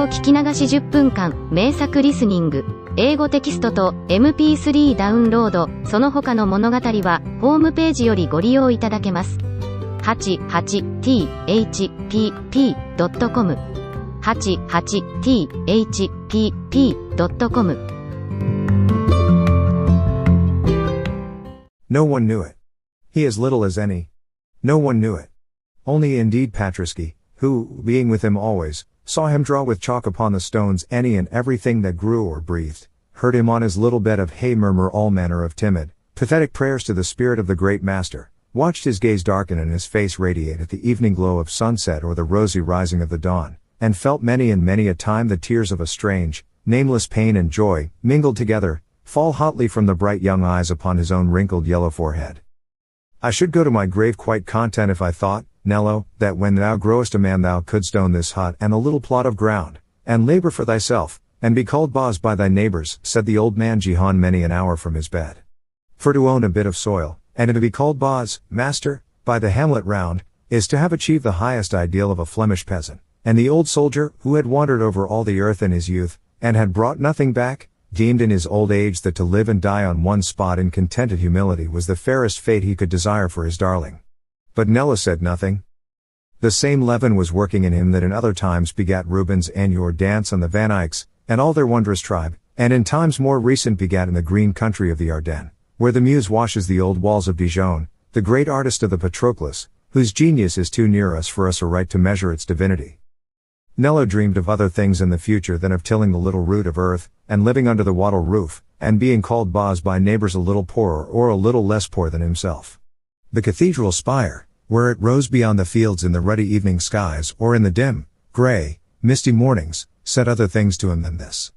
語聞き流し10分間、名作リスニング、英語テキストと MP3 ダウンロード、その他の物語は、ホームページよりご利用いただけます。88thpp.com 88thpp.com No one knew it. He as little as any. No one knew it. Only indeed Patriski, who, being with him always, saw him draw with chalk upon the stones any and everything that grew or breathed, heard him on his little bed of hay murmur all manner of timid, pathetic prayers to the spirit of the great master, watched his gaze darken and his face radiate at the evening glow of sunset or the rosy rising of the dawn, and felt many and many a time the tears of a strange, nameless pain and joy, mingled together, fall hotly from the bright young eyes upon his own wrinkled yellow forehead. I should go to my grave quite content if I thought, Nello, that when thou growest a man thou couldst own this hut and a little plot of ground, and labor for thyself, and be called Boz by thy neighbors, said the old man Jihan many an hour from his bed. For to own a bit of soil, and to be called Boz, master, by the hamlet round, is to have achieved the highest ideal of a Flemish peasant, and the old soldier, who had wandered over all the earth in his youth, and had brought nothing back, deemed in his old age that to live and die on one spot in contented humility was the fairest fate he could desire for his darling. But Nello said nothing. The same leaven was working in him that in other times begat Rubens and your dance and the Van Eycks, and all their wondrous tribe, and in times more recent begat in the green country of the Ardennes, where the muse washes the old walls of Dijon, the great artist of the Patroclus, whose genius is too near us for us aright to measure its divinity. Nello dreamed of other things in the future than of tilling the little root of earth, and living under the wattle roof, and being called Boz by neighbors a little poorer or a little less poor than himself. The cathedral spire, where it rose beyond the fields in the ruddy evening skies or in the dim, grey, misty mornings, said other things to him than this.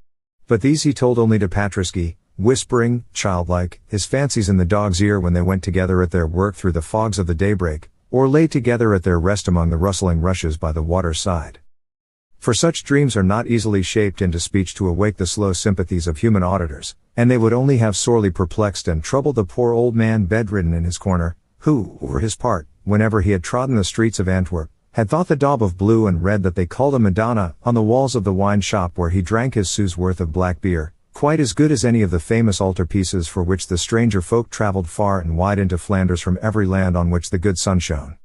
But these he told only to Patriski, whispering, childlike, his fancies in the dog's ear when they went together at their work through the fogs of the daybreak, or lay together at their rest among the rustling rushes by the water's side. For such dreams are not easily shaped into speech to awake the slow sympathies of human auditors, and they would only have sorely perplexed and troubled the poor old man bedridden in his corner, who, for his part, whenever he had trodden the streets of Antwerp, had thought the daub of blue and red that they called a Madonna on the walls of the wine shop where he drank his sou's worth of black beer, quite as good as any of the famous altarpieces for which the stranger folk travelled far and wide into Flanders from every land on which the good sun shone.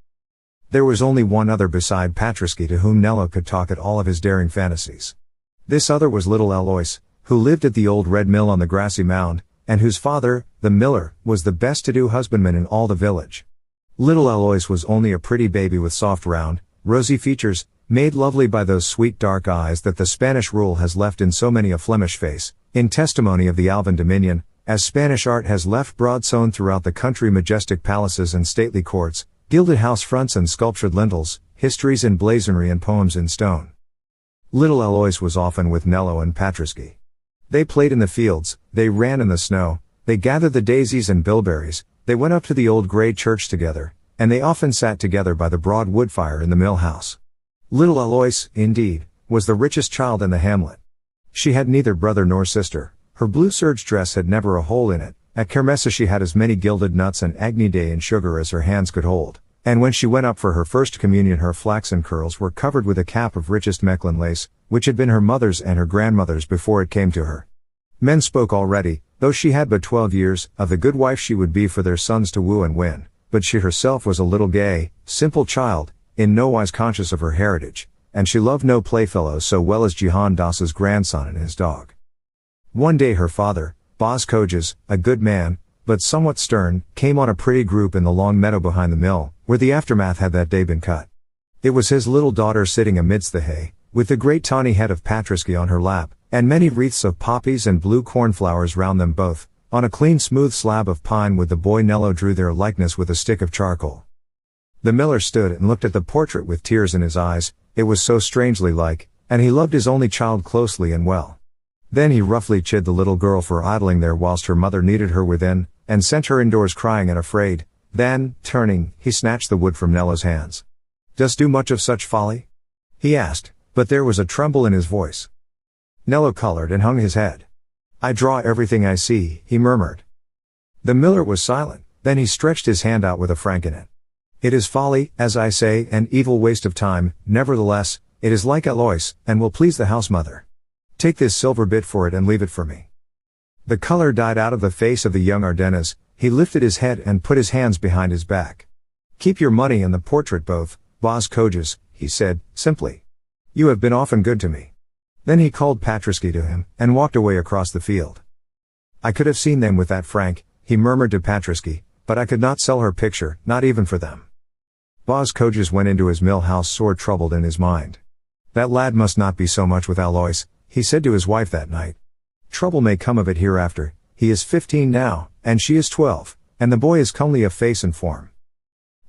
There was only one other beside Patriski to whom Nello could talk at all of his daring fantasies. This other was little Alois, who lived at the old red mill on the grassy mound, and whose father, the miller, was the best to-do husbandman in all the village. Little Alois was only a pretty baby with soft round, rosy features, made lovely by those sweet dark eyes that the Spanish rule has left in so many a Flemish face, in testimony of the Alban dominion, as Spanish art has left broad-sown throughout the country majestic palaces and stately courts, gilded house fronts and sculptured lintels, histories in blazonry and poems in stone. Little Alois was often with Nello and Patriski. They played in the fields, they ran in the snow, they gathered the daisies and bilberries, they went up to the old grey church together, and they often sat together by the broad wood fire in the mill house. Little Alois, indeed, was the richest child in the hamlet. She had neither brother nor sister, her blue serge dress had never a hole in it, at Kermesse she had as many gilded nuts and agnidae in sugar as her hands could hold, and when she went up for her first communion her flaxen curls were covered with a cap of richest Mechlin lace, which had been her mother's and her grandmother's before it came to her. Men spoke already, though she had but 12 years, of the good wife she would be for their sons to woo and win, but she herself was a little gay, simple child, in nowise conscious of her heritage, and she loved no playfellows so well as Jihan Das's grandson and his dog. One day her father, Boz Kojes, a good man, but somewhat stern, came on a pretty group in the long meadow behind the mill, where the aftermath had that day been cut. It was his little daughter sitting amidst the hay, with the great tawny head of Patriski on her lap, and many wreaths of poppies and blue cornflowers round them both, on a clean smooth slab of pine with the boy Nello drew their likeness with a stick of charcoal. The miller stood and looked at the portrait with tears in his eyes, it was so strangely like, and he loved his only child closely and well. Then he roughly chid the little girl for idling there whilst her mother needed her within, and sent her indoors crying and afraid. Then, turning, he snatched the wood from Nello's hands. "Dost do much of such folly?" he asked, but there was a tremble in his voice. Nello colored and hung his head. "I draw everything I see," he murmured. The miller was silent, then he stretched his hand out with a franc in it. "It is folly, as I say, and evil waste of time, nevertheless, it is like Alois, and will please the house mother. Take this silver bit for it and leave it for me. The color died out of the face of the young Ardennes, he lifted his head and put his hands behind his back. Keep your money and the portrait both, Bas Kojas, he said, simply. You have been often good to me. Then he called Patriski to him, and walked away across the field. I could have seen them with that Frank, he murmured to Patriski, but I could not sell her picture, not even for them. Bas Kojas went into his mill house sore troubled in his mind. That lad must not be so much with Alois, he said to his wife that night. Trouble may come of it hereafter, he is 15 now, and she is 12, and the boy is comely of face and form.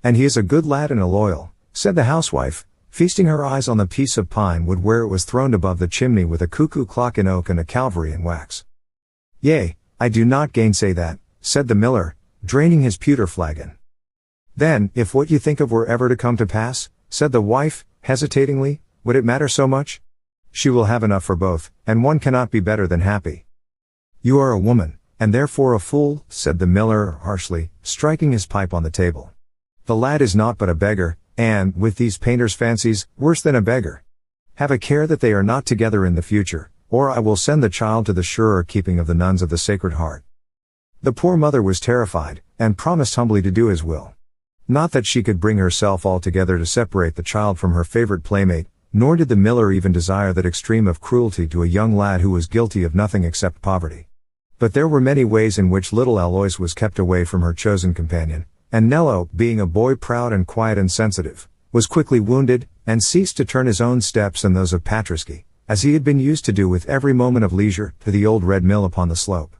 And he is a good lad and a loyal, said the housewife, feasting her eyes on the piece of pine wood where it was throned above the chimney with a cuckoo clock in oak and a Calvary in wax. Yea, I do not gainsay that, said the miller, draining his pewter flagon. Then, if what you think of were ever to come to pass, said the wife, hesitatingly, would it matter so much? She will have enough for both, and one cannot be better than happy. You are a woman, and therefore a fool, said the miller harshly, striking his pipe on the table. The lad is naught but a beggar, and, with these painters' fancies, worse than a beggar. Have a care that they are not together in the future, or I will send the child to the surer keeping of the nuns of the Sacred Heart. The poor mother was terrified, and promised humbly to do his will. Not that she could bring herself altogether to separate the child from her favorite playmate, nor did the miller even desire that extreme of cruelty to a young lad who was guilty of nothing except poverty. But there were many ways in which little Alois was kept away from her chosen companion, and Nello, being a boy proud and quiet and sensitive, was quickly wounded, and ceased to turn his own steps and those of Patriski, as he had been used to do with every moment of leisure, to the old red mill upon the slope.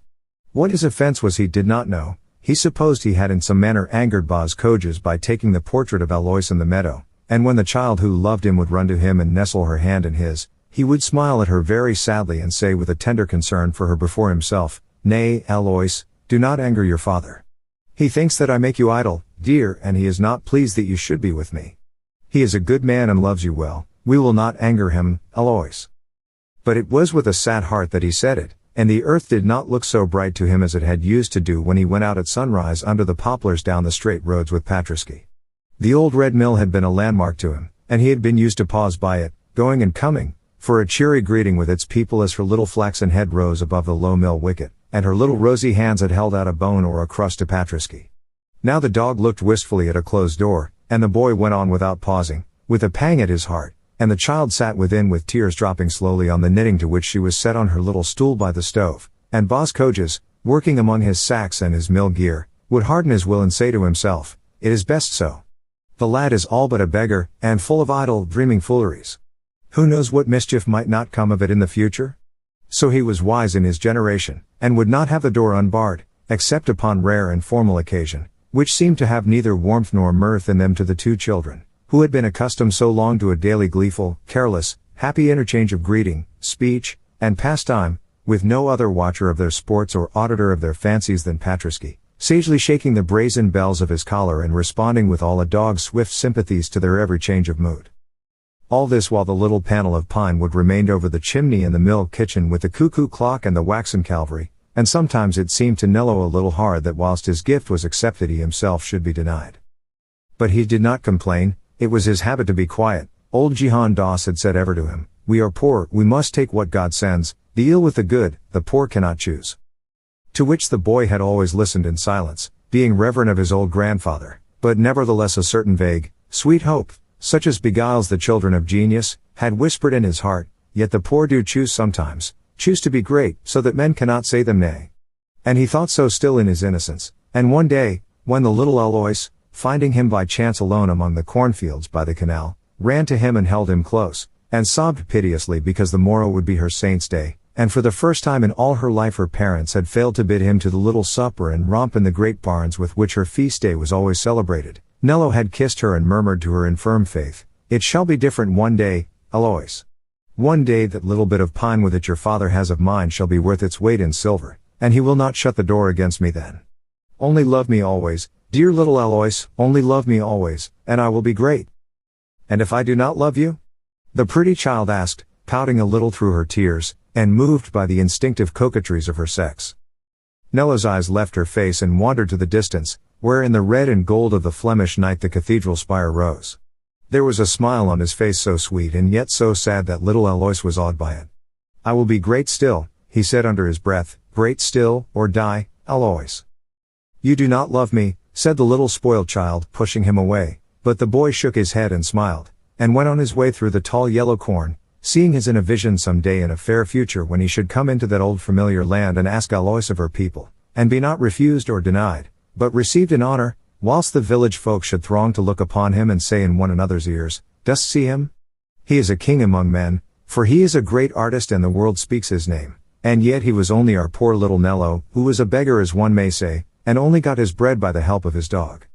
What his offense was he did not know. He supposed he had in some manner angered Bas Kojas by taking the portrait of Alois in the meadow, and when the child who loved him would run to him and nestle her hand in his, he would smile at her very sadly and say with a tender concern for her before himself, Nay, Alois, do not anger your father. He thinks that I make you idle, dear, and he is not pleased that you should be with me. He is a good man and loves you well, we will not anger him, Alois. But it was with a sad heart that he said it, and the earth did not look so bright to him as it had used to do when he went out at sunrise under the poplars down the straight roads with Patriski. The old red mill had been a landmark to him, and he had been used to pause by it, going and coming, for a cheery greeting with its people as her little flaxen head rose above the low mill wicket, and her little rosy hands had held out a bone or a crust to Patriski. Now the dog looked wistfully at a closed door, and the boy went on without pausing, with a pang at his heart, and the child sat within with tears dropping slowly on the knitting to which she was set on her little stool by the stove, and Bas Kojas, working among his sacks and his mill gear, would harden his will and say to himself, it is best so. The lad is all but a beggar, and full of idle, dreaming fooleries. Who knows what mischief might not come of it in the future? So he was wise in his generation, and would not have the door unbarred, except upon rare and formal occasion, which seemed to have neither warmth nor mirth in them to the two children, who had been accustomed so long to a daily gleeful, careless, happy interchange of greeting, speech, and pastime, with no other watcher of their sports or auditor of their fancies than Patriski, sagely shaking the brazen bells of his collar and responding with all a dog's swift sympathies to their every change of mood. All this while the little panel of pine wood remained over the chimney in the mill kitchen with the cuckoo clock and the waxen Calvary, and sometimes it seemed to Nello a little hard that whilst his gift was accepted he himself should be denied. But he did not complain. It was his habit to be quiet. Old Jehan Doss had said ever to him, we are poor, we must take what God sends, the ill with the good, the poor cannot choose. To which the boy had always listened in silence, being reverent of his old grandfather, but nevertheless a certain vague, sweet hope, such as beguiles the children of genius, had whispered in his heart, yet the poor do choose sometimes, choose to be great, so that men cannot say them nay. And he thought so still in his innocence, and one day, when the little Alois, finding him by chance alone among the cornfields by the canal, ran to him and held him close, and sobbed piteously because the morrow would be her saint's day, and for the first time in all her life her parents had failed to bid him to the little supper and romp in the great barns with which her feast day was always celebrated, Nello had kissed her and murmured to her in firm faith, it shall be different one day, Alois. One day that little bit of pine wood that your father has of mine shall be worth its weight in silver, and he will not shut the door against me then. Only love me always, dear little Alois, only love me always, and I will be great. And if I do not love you? The pretty child asked, pouting a little through her tears, and moved by the instinctive coquetries of her sex. Nello's eyes left her face and wandered to the distance, where in the red and gold of the Flemish night the cathedral spire rose. There was a smile on his face so sweet and yet so sad that little Alois was awed by it. I will be great still, he said under his breath, great still, or die, Alois. You do not love me, said the little spoiled child, pushing him away, but the boy shook his head and smiled, and went on his way through the tall yellow corn, seeing his in a vision some day in a fair future when he should come into that old familiar land and ask Alois of her people, and be not refused or denied, but received in honor, whilst the village folk should throng to look upon him and say in one another's ears, Dost see him? He is a king among men, for he is a great artist and the world speaks his name, and yet he was only our poor little Nello, who was a beggar as one may say, and only got his bread by the help of his dog.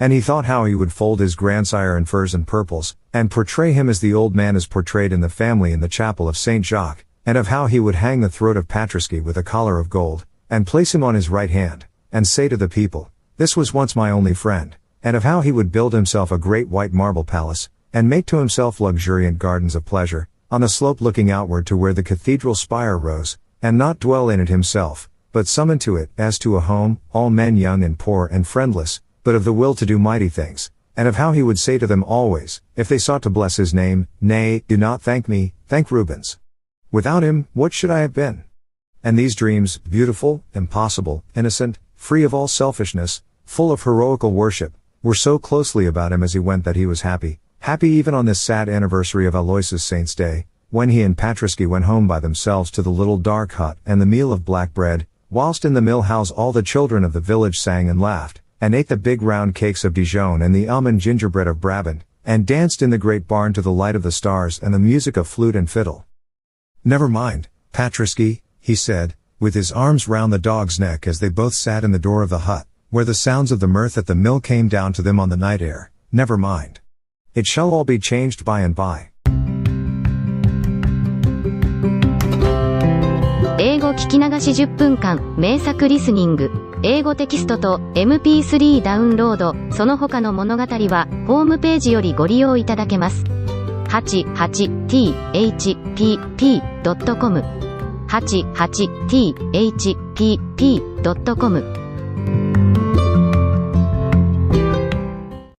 And he thought how he would fold his grandsire in furs and purples, and portray him as the old man is portrayed in the family in the chapel of Saint Jacques, and of how he would hang the throat of Patriski with a collar of gold, and place him on his right hand, and say to the people, This was once my only friend, and of how he would build himself a great white marble palace, and make to himself luxuriant gardens of pleasure, on a slope looking outward to where the cathedral spire rose, and not dwell in it himself, but summon to it, as to a home, all men young and poor and friendless, but of the will to do mighty things, and of how he would say to them always, if they sought to bless his name, Nay, do not thank me, thank Rubens. Without him, what should I have been? And these dreams, beautiful, impossible, innocent, free of all selfishness, full of heroical worship, were so closely about him as he went that he was happy even on this sad anniversary of Alois's Saint's Day, when he and Patriski went home by themselves to the little dark hut and the meal of black bread, whilst in the mill house all the children of the village sang and laughed, and ate the big round cakes of Dijon and the almond gingerbread of Brabant, and danced in the great barn to the light of the stars and the music of flute and fiddle. Never mind, Patriski, he said, with his arms round the dog's neck as they both sat in the door of the hut, where the sounds of the mirth at the mill came down to them on the night air. Never mind. It shall all be changed by and by. 英語聞き流し10分間、名作リスニング。英語テキストと MP3 ダウンロード、その他の物語は、ホームページよりご利用いただけます。88thpp.com 88thpp.com